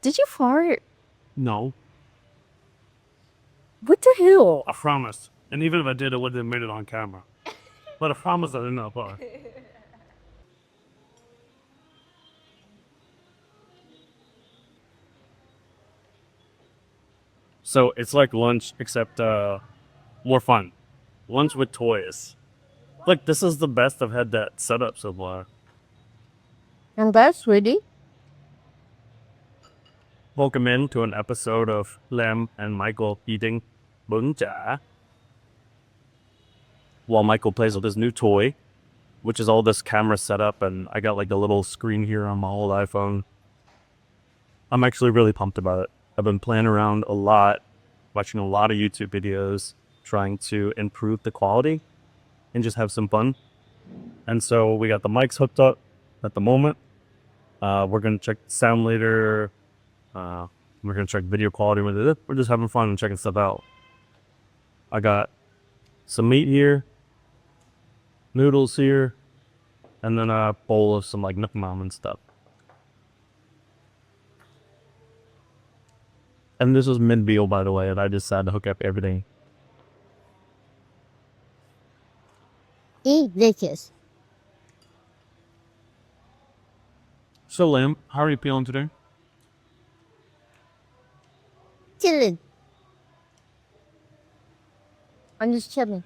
Did you fart? No, What the hell? I promise. And even if I did, I wouldn't have made it on camera. But I promise I didn't know. Fart. So it's like lunch, except more fun. Lunch with toys. Like, this is the best I've had that setup so far. And that's really Welcome in to an episode of Lem and Michael eating bún chả while Michael plays with his new toy, which is all this camera setup, and I got like a little screen here on my old iPhone. I'm actually really pumped about it. I've been playing around a lot, watching a lot of YouTube videos, trying to improve the quality and just have some fun. And so we got the mics hooked up at the moment. We're going to check the sound later. We're going to check video quality with it. We're just having fun and checking stuff out. I got some meat here, noodles here, and then a bowl of some like Nook Ramen stuff. And this was mid-meal, by the way, and I decided to hook up everything. delicious. So, Lamb, how are you feeling today? Chilling. I'm just chilling.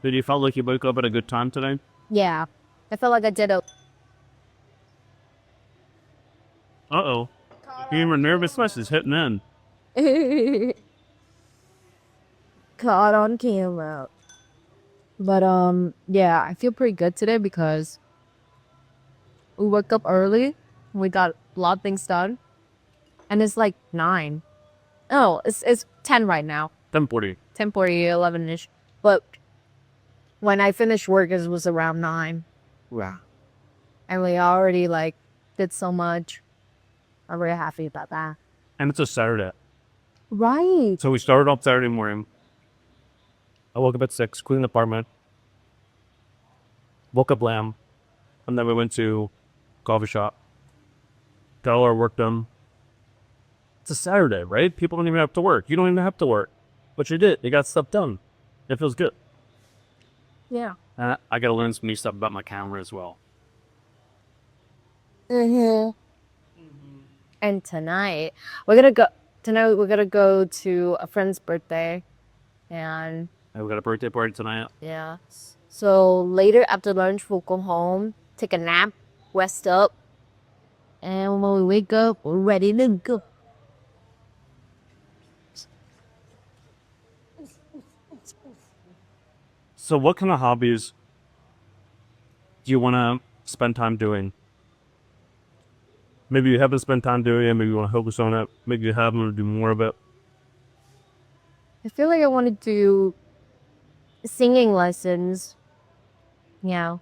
Did you feel like you woke up at a good time today? Yeah. I felt like I did a Uh-oh. Your nervousness is hitting in. caught on camera. But yeah, I feel pretty good today because we woke up early. We got a lot of things done. And it's like 9. Oh, it's 10 right now. 10:40. 10:40, 11-ish. But when I finished work, it was around 9. Wow. And we already like did so much. I'm very happy about that. And it's a Saturday. Right. So we started off Saturday morning. I woke up at 6, cleaned the apartment. Woke up Lamb. And then we went to coffee shop. Got all our work done. It's a Saturday, right? People don't even have to work. You don't even have to work. But you did. You got stuff done. It feels good. Yeah. And I got to learn some new stuff about my camera as well. Mm-hmm. And tonight we're gonna go to a friend's birthday, and And we got a birthday party tonight. yeah. So later after lunch we'll go home, take a nap, rest up, and when we wake up we're ready to go. So what kind of hobbies do you want to spend time doing? Maybe you haven't spent time doing it. Maybe you want to focus on it. Maybe you have want to do more of it. I feel like I want to do singing lessons. Yeah,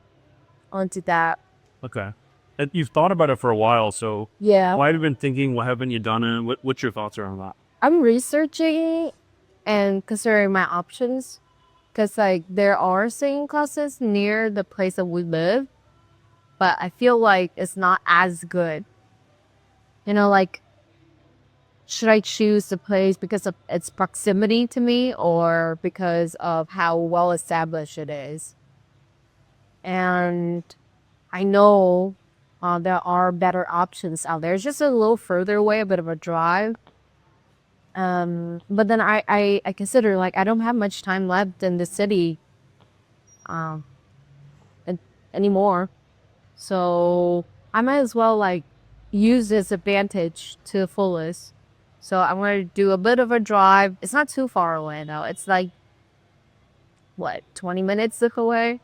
I want to do that. Okay. And you've thought about it for a while, so Yeah. why have you been thinking? Why haven't you done it? What's your thoughts around that? I'm researching and considering my options because like there are singing classes near the place that we live, but I feel like it's not as good. You know, like should I choose the place because of its proximity to me or because of how well established it is? And I know there are better options out there. It's just a little further away, a bit of a drive. But then I consider like I don't have much time left in the city um anymore. So I might as well like use this advantage to the fullest. So I'm gonna do a bit of a drive. It's not too far away though. It's like what, 20 minutes away?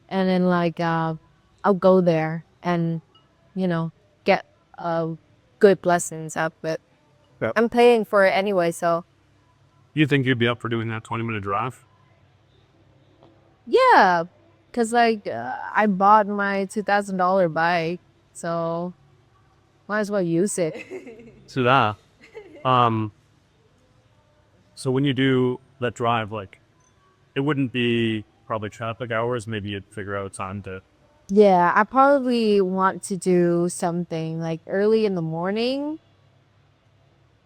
And then like I'll go there and get good lessons out of it. Yep. I'm paying for it anyway, so You think you'd be up for doing that 20-minute drive? yeah, cause like I bought my $2,000 bike, so might as well use it. So that. So when you do that drive, like, it wouldn't be probably traffic hours. Maybe you'd figure out time to. Yeah, I probably want to do something like early in the morning,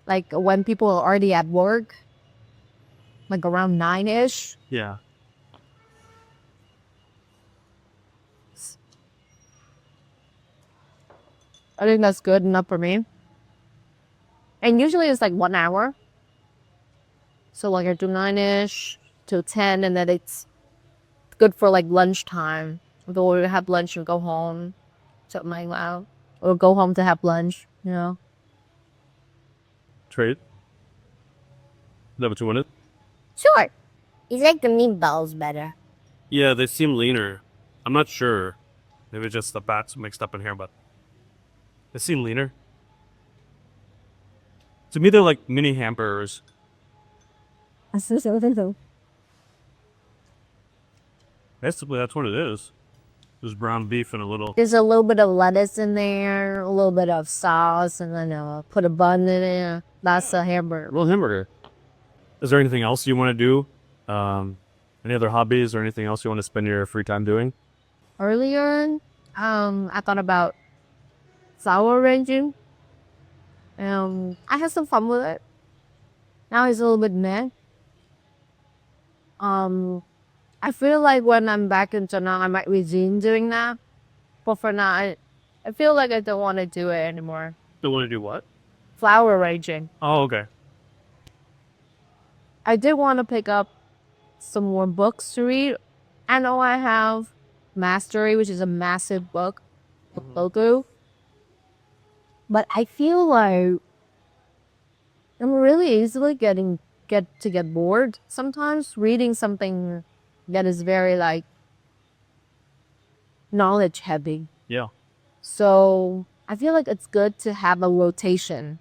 like when people are already at work, like around 9-ish. Yeah. I think that's good enough for me. And usually it's like 1 hour. So like I do 9-ish to 10, and then it's good for like lunchtime. Go have lunch and go home, something like that. Or go home to have lunch, you know. Trade. Is that what you wanted? Sure. You like the meatballs better. Yeah, they seem leaner. I'm not sure. Maybe just the bats mixed up in here, but they seem leaner. To me, they're like mini hamburgers. Basically, that's what it is. Just ground beef and a little. There's a little bit of lettuce in there, a little bit of sauce, and then put a bun in it. That's a hamburger. Little hamburger. Is there anything else you want to do? Any other hobbies or anything else you want to spend your free time doing? Earlier, I thought about flower arranging. I had some fun with it. Now it's a little bit meh. I feel like when I'm back in China, I might resume doing that. But for now, I feel like I don't want to do it anymore. Don't want to do what? Flower arranging. Oh, okay. I did want to pick up some more books to read. I know I have Mastery, which is a massive book to go through. But I feel like I'm really easily get bored sometimes reading something that is very like knowledge heavy. Yeah. So I feel like it's good to have a rotation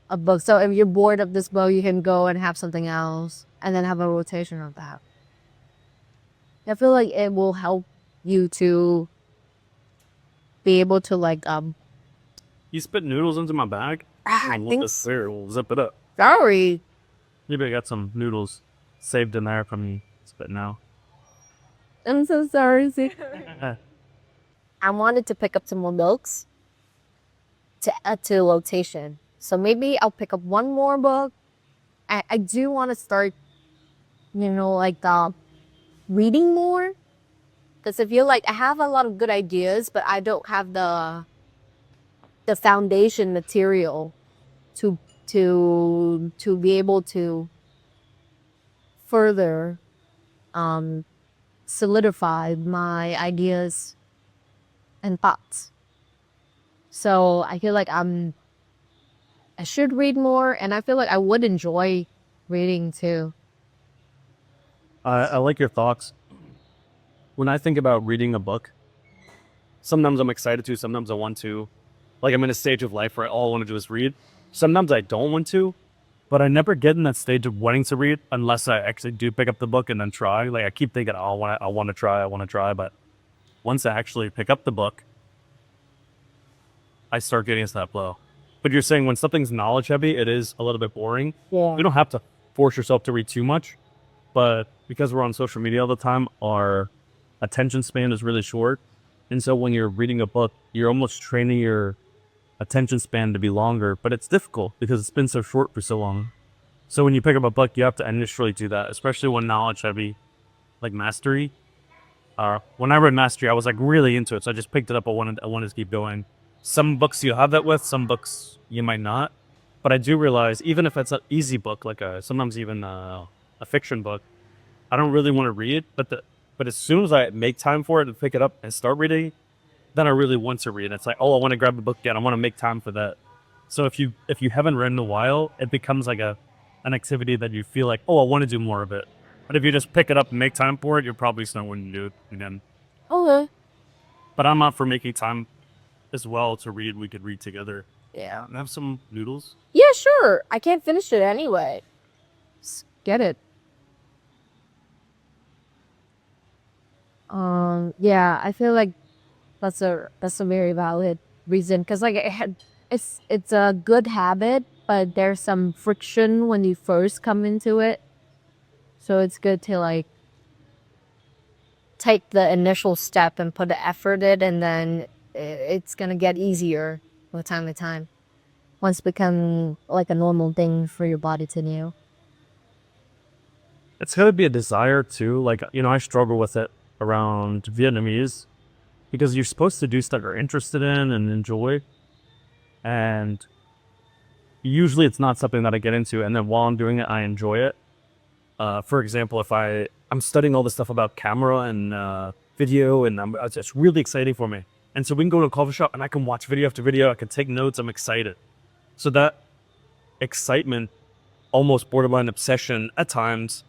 of books. So if you're bored of this book, you can go and have something else and then have a rotation of that. I feel like it will help you to be able to like You spit noodles into my bag? I think Here, we'll zip it up. sorry. Maybe I got some noodles saved in there from me spitting out. I'm so sorry. I wanted to pick up some more books to add to the rotation. So maybe I'll pick up one more book. I do want to start, like reading more. Because I feel like I have a lot of good ideas, but I don't have the foundation material to be able to further solidify my ideas and thoughts. So I feel like I should read more, and I feel like I would enjoy reading too. I like your thoughts. When I think about reading a book, sometimes I'm excited to, sometimes I want to. Like I'm in a stage of life where all I want to do is read. Sometimes I don't want to, but I never get in that stage of wanting to read unless I actually do pick up the book and then try. Like I keep thinking, oh, I want to try. But once I actually pick up the book, I start getting into that flow. But you're saying when something's knowledge heavy, it is a little bit boring. Yeah. You don't have to force yourself to read too much, but because we're on social media all the time, our attention span is really short. And so when you're reading a book, you're almost training your attention span to be longer, but it's difficult because it's been so short for so long. So when you pick up a book, you have to initially do that, especially when knowledge heavy, like Mastery. When I read Mastery, I was like really into it, so I just picked it up. I wanted to keep going. Some books you have that with, some books you might not. But I do realize, even if it's an easy book, like sometimes even a fiction book, I don't really want to read. But as soon as I make time for it and pick it up and start reading, then I really want to read. It's like, oh, I want to grab the book again. I want to make time for that. So if you haven't read in a while, it becomes like an activity that you feel like, oh, I want to do more of it. But if you just pick it up and make time for it, you're probably just not going to do it again. Okay. But I'm up for making time as well to read. We could read together. Yeah. And have some noodles. Yeah, sure. I can't finish it anyway. Just get it. Yeah, I feel like that's a very valid reason, because like it's a good habit, but there's some friction when you first come into it. So it's good to like take the initial step and put the effort in, and then it's gonna get easier with time to time. once become like a normal thing for your body to do? It's gonna be a desire too. Like, I struggle with it around Vietnamese because you're supposed to do stuff you're interested in and enjoy. And usually it's not something that I get into. And then while I'm doing it, I enjoy it. For example, if I'm studying all this stuff about camera and video, and it's really exciting for me. And so we can go to a coffee shop and I can watch video after video. I can take notes. I'm excited. So that excitement, almost borderline obsession at times,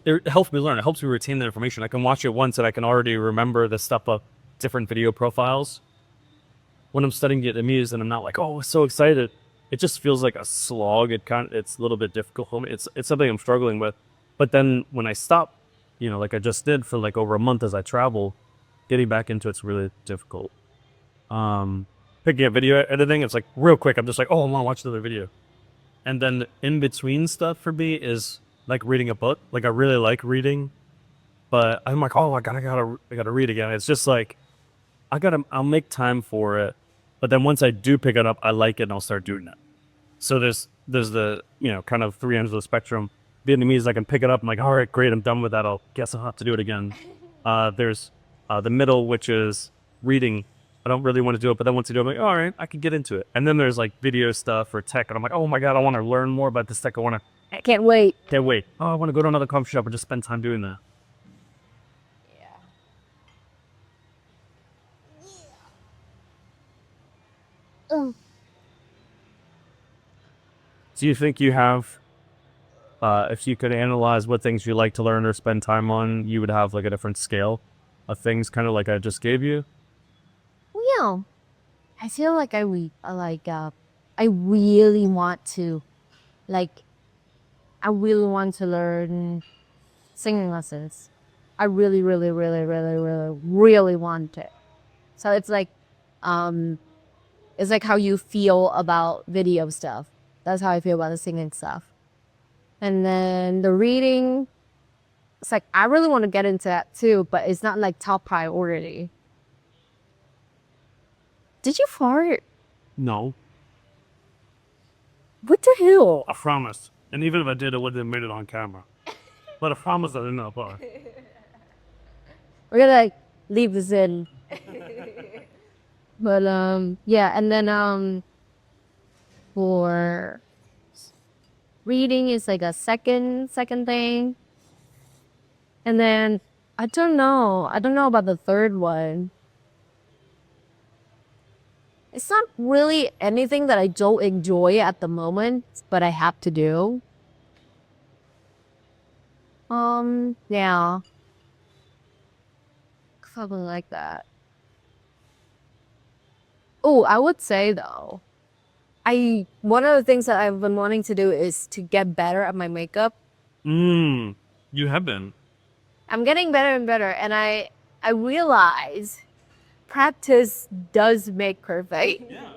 it helps me learn. It helps me retain the information. I can watch it once and I can already remember the stuff of different video profiles. When I'm studying Vietnamese and I'm not like, oh, so excited, it just feels like a slog. It's a little bit difficult for me. It's something I'm struggling with. But then when I stop, like I just did for like over a month as I travel, getting back into it's really difficult. Picking up video editing, it's like real quick. I'm just like, oh, I want to watch another video. And then in between stuff for me is like reading a book. Like I really like reading, but I'm like, oh, I gotta read again. It's just like I'll make time for it, but then once I do pick it up, I like it and I'll start doing it. So there's the kind of three ends of the spectrum. Vietnamese, I can pick it up. I'm like, all right, great, I'm done with that. I'll have to do it again. There's the middle, which is reading. I don't really want to do it, but then once I do it, I'm like, all right, I can get into it. And then there's like video stuff or tech, and I'm like, oh my god, I want to learn more about this tech. I can't wait. Can't wait. Oh, I want to go to another coffee shop and just spend time doing that. Mm. Do you think you have, if you could analyze what things you like to learn or spend time on, you would have like a different scale of things, kind of like I just gave you? Yeah. I feel like I really want to, like, I really want to learn singing lessons. I really, really, really, really, really, really want it. So it's like how you feel about video stuff. That's how I feel about the singing stuff. And then the reading, it's like I really want to get into that too, but it's not like top priority. Did you fart? No. What the hell? I promise. And even if I did, I wouldn't have made it on camera. But I promise I didn't know part. We're gonna like leave this in. But yeah, and then for reading is like a second thing. And then I don't know about the third one. It's not really anything that I don't enjoy at the moment, but I have to do. Yeah. Something like that. Oh, I would say though, one of the things that I've been wanting to do is to get better at my makeup. You have been. I'm getting better and better, and I realize practice does make perfect. Yeah.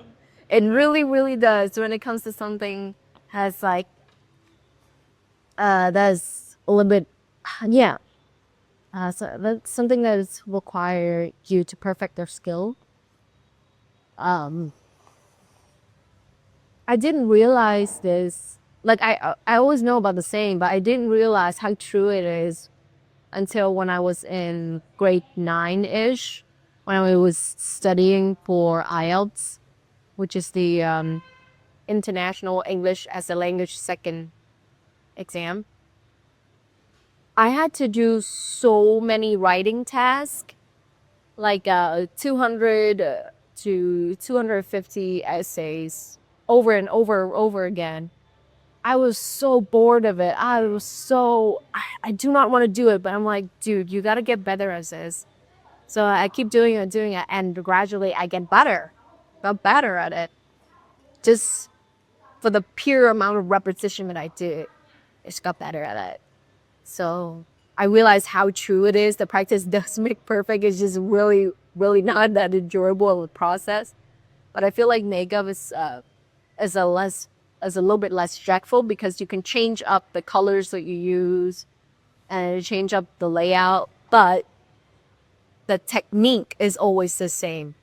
It really, really does when it comes to something that's like that's a little bit yeah. So that's something that is require you to perfect their skill. I didn't realize this. Like I always know about the saying, but I didn't realize how true it is until when I was in grade 9-ish, when I was studying for IELTS, which is the International English as a Language Second exam. I had to do so many writing tasks, like 200 to 250 essays over and over again. I was so bored of it. I do not want to do it, but I'm like, dude, you got to get better at this. So I keep doing it, and gradually I got better at it. Just for the pure amount of repetition that I did, I just got better at it. So I realized how true it is. The practice does make perfect. It's just really, really not that enjoyable of a process. But I feel like makeup is a little bit less stressful because you can change up the colors that you use and change up the layout, but the technique is always the same.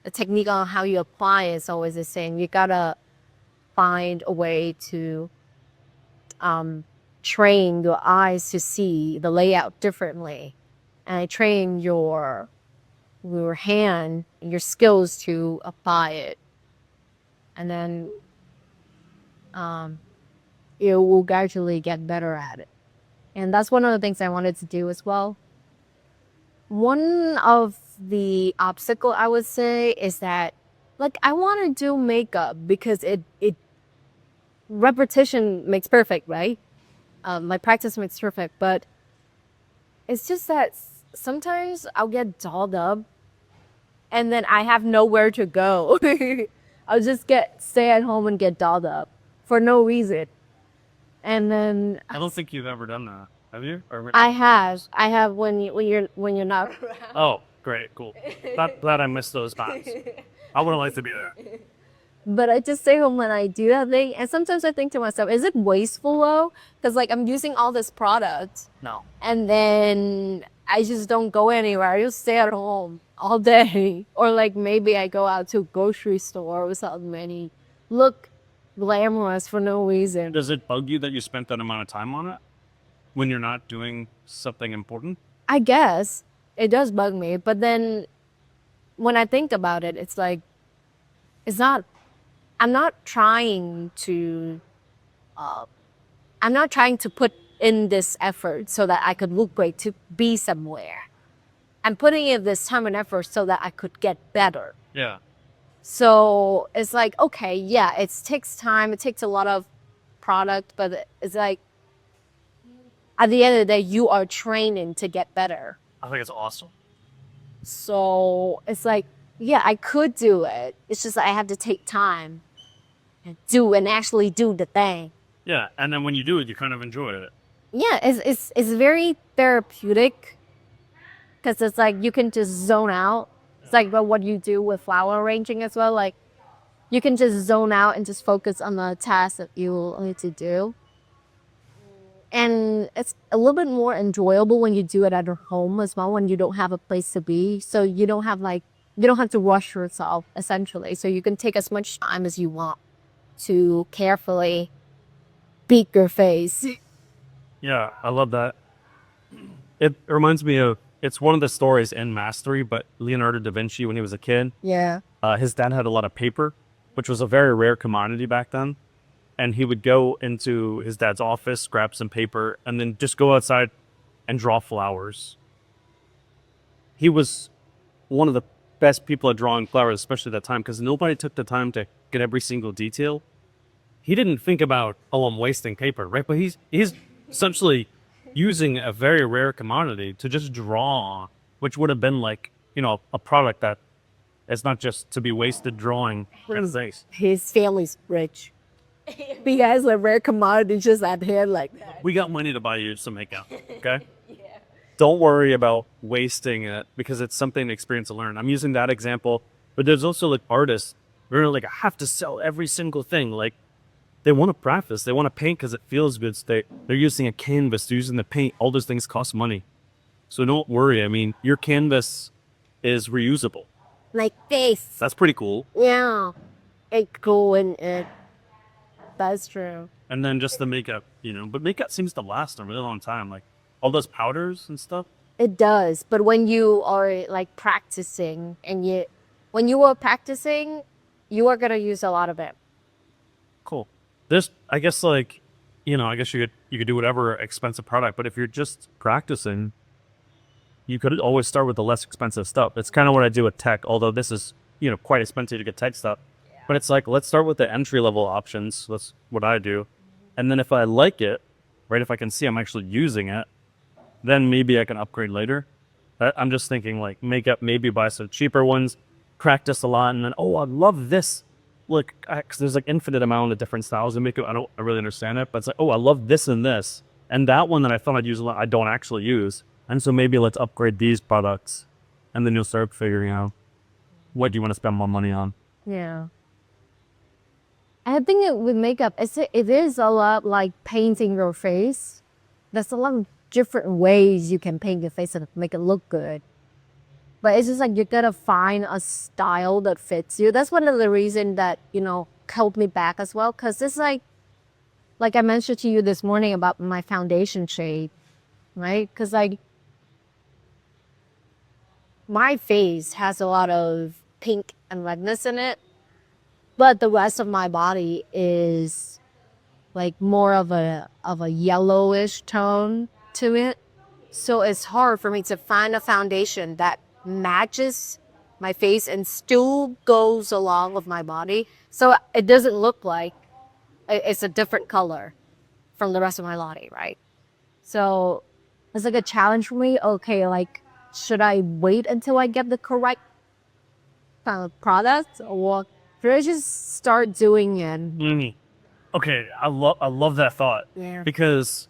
the technique on how you apply is always the same. You gotta find a way to train your eyes to see the layout differently, and train your hand, your skills to apply it, and then you will gradually get better at it. And that's one of the things I wanted to do as well. One of the obstacle I would say is that, like, I want to do makeup because it repetition makes perfect, right? My practice makes perfect, but it's just that sometimes I'll get dolled up and then I have nowhere to go. I'll just stay at home and get dolled up for no reason. And then I don't think you've ever done that, have you? Or I have when you're not around. oh, great, cool. Glad I missed those times. I would have liked to be there. But I just stay home when I do that thing. And sometimes I think to myself, is it wasteful though? Because like I'm using all this product No. and then I just don't go anywhere. I just stay at home all day. Or like maybe I go out to a grocery store or something and look glamorous for no reason. Does it bug you that you spent that amount of time on it when you're not doing something important? I guess it does bug me. But then when I think about it, it's like, I'm not trying to put in this effort so that I could look great to be somewhere. I'm putting in this time and effort so that I could get better. Yeah. So it's like, okay, yeah, it takes time. It takes a lot of product, but it's like, at the end of the day, you are training to get better. I think it's awesome. So it's like, yeah, I could do it. It's just that I have to take time and actually do the thing. Yeah, and then when you do it, you kind of enjoy it. Yeah, it's very therapeutic because it's like you can just zone out. It's like what you do with flower arranging as well. Like you can just zone out and just focus on the task that you need to do. And it's a little bit more enjoyable when you do it at your home as well, when you don't have a place to be. So you don't have to rush yourself essentially. So you can take as much time as you want to carefully beat your face. Yeah, I love that. It reminds me of, it's one of the stories in Mastery, but Leonardo da Vinci, when he was a kid, Yeah. his dad had a lot of paper, which was a very rare commodity back then. And he would go into his dad's office, grab some paper, and then just go outside and draw flowers. He was one of the best people at drawing flowers, especially at that time, because nobody took the time to get every single detail. He didn't think about, oh, I'm wasting paper, right? But he's essentially using a very rare commodity to just draw, which would have been like, a product that is not just to be wasted drawing. His family's rich. He has a rare commodity just at hand like that. We got money to buy you some makeup, okay? Don't worry about wasting it because it's something to experience and learn. I'm using that example, but there's also like artists who are like, I have to sell every single thing. Like, they want to practice. They want to paint because it feels good. So they're using a canvas. They're using the paint. All those things cost money. So don't worry. I mean, your canvas is reusable. Like this. That's pretty cool. Yeah. It's cool and that's true. And then just the makeup, But makeup seems to last a really long time. Like all those powders and stuff. It does. But when you are like practicing when you are practicing, you are going to use a lot of it. Cool. This, I guess, like, I guess you could do whatever expensive product, but if you're just practicing, you could always start with the less expensive stuff. It's kind of what I do with tech, although this is, quite expensive to get tech stuff. Yeah. But it's like, let's start with the entry-level options. That's what I do. And then if I like it, right, if I can see I'm actually using it, then maybe I can upgrade later. I'm just thinking, like, makeup, maybe buy some cheaper ones, practice a lot, and then, oh, I love this. Look, because there's like infinite amount of different styles in makeup. I don't really understand it, but it's like, oh, I love this and this. And that one that I thought I'd use a lot, I don't actually use. And so maybe let's upgrade these products. And then you'll start figuring out what do you want to spend more money on. Yeah. I think with makeup, it is a lot like painting your face. There's a lot of different ways you can paint your face and make it look good. But it's just like you gotta find a style that fits you. That's one of the reasons that, held me back as well. Cause it's like I mentioned to you this morning about my foundation shade, right? Cause like my face has a lot of pink and redness in it, but the rest of my body is like more of a yellowish tone to it. So it's hard for me to find a foundation that matches my face and still goes along with my body. So it doesn't look like it's a different color from the rest of my body, right? So it's like a challenge for me. Okay, like, should I wait until I get the correct product, or should I just start doing it? Okay, I love that thought. Yeah. Because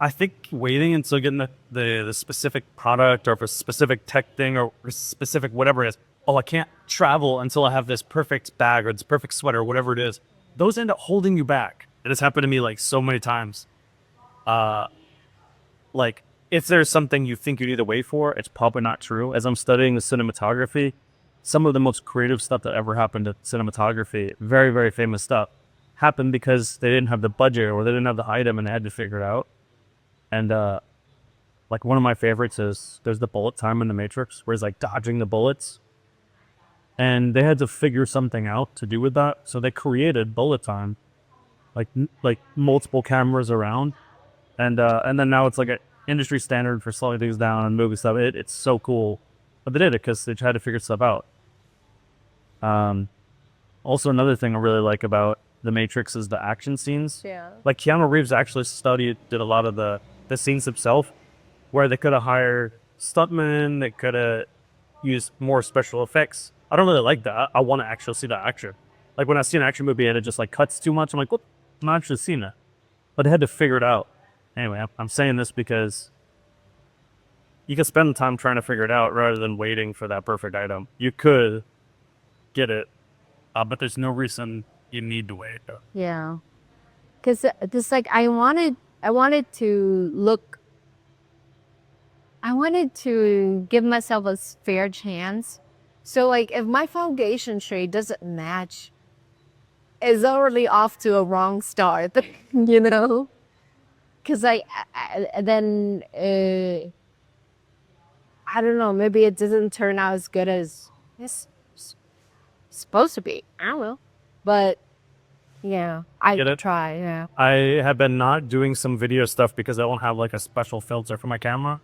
I think waiting until getting the specific product or for specific tech thing or specific whatever it is, oh, I can't travel until I have this perfect bag or this perfect sweater or whatever it is. Those end up holding you back. It has happened to me like so many times. Like if there's something you think you need to wait for, it's probably not true. As I'm studying the cinematography, some of the most creative stuff that ever happened to cinematography, very, very famous stuff, happened because they didn't have the budget or they didn't have the item and they had to figure it out. And like one of my favorites is there's the bullet time in the Matrix where he's like dodging the bullets. And they had to figure something out to do with that. So they created bullet time, like multiple cameras around. And then now it's like an industry standard for slowing things down and moving stuff. It's so cool. But they did it because they tried to figure stuff out. Also, another thing I really like about the Matrix is the action scenes. Yeah. Like Keanu Reeves actually did a lot of the scenes himself, where they could have hired stuntmen, they could have used more special effects. I don't really like that. I want to actually see that action. Like when I see an action movie and it just like cuts too much, I'm like, what? I'm not actually seeing it. But they had to figure it out. Anyway, I'm saying this because you can spend time trying to figure it out rather than waiting for that perfect item. You could get it, but there's no reason you need to wait. Yeah. Cause this like I wanted to give myself a fair chance. So like if my foundation shade doesn't match, it's already off to a wrong start, you know? Cause then I don't know, maybe it doesn't turn out as good as it's supposed to be. I don't know. But yeah, I Get it? try, yeah. I have been not doing some video stuff because I don't have like a special filter for my camera.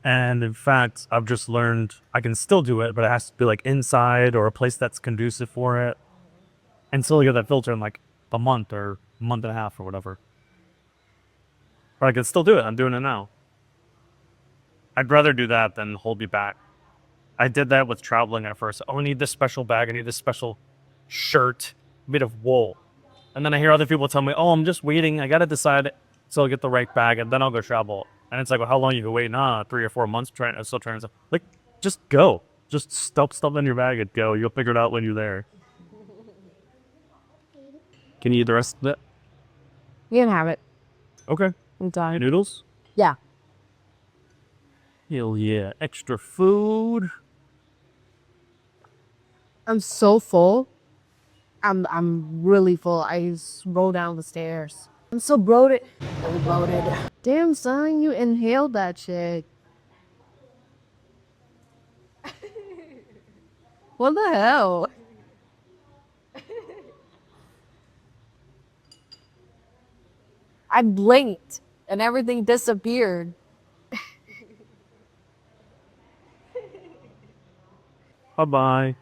And in fact, I've just learned I can still do it, but it has to be like inside or a place that's conducive for it. And still get that filter in like a month or month and a half or whatever. But I can still do it. I'm doing it now. I'd rather do that than hold me back. I did that with traveling at first. Oh, I need this special bag. I need this special shirt made of wool. And then I hear other people tell me, oh, I'm just waiting. I got to decide till I get the right bag and then I'll go travel. And it's like, well, how long you can wait? Nah, 3 or 4 months still trying to, like, just go. Just stuff stuff in your bag and go. You'll figure it out when you're there. Can you eat the rest of it? You can have it. Okay. I'm done. Noodles? Yeah. Hell yeah. Extra food. I'm so full. I'm really full. I just roll down the stairs. I'm so bloated. I'm bloated. Damn, son, you inhaled that shit. What the hell? I blinked and everything disappeared. Bye-bye.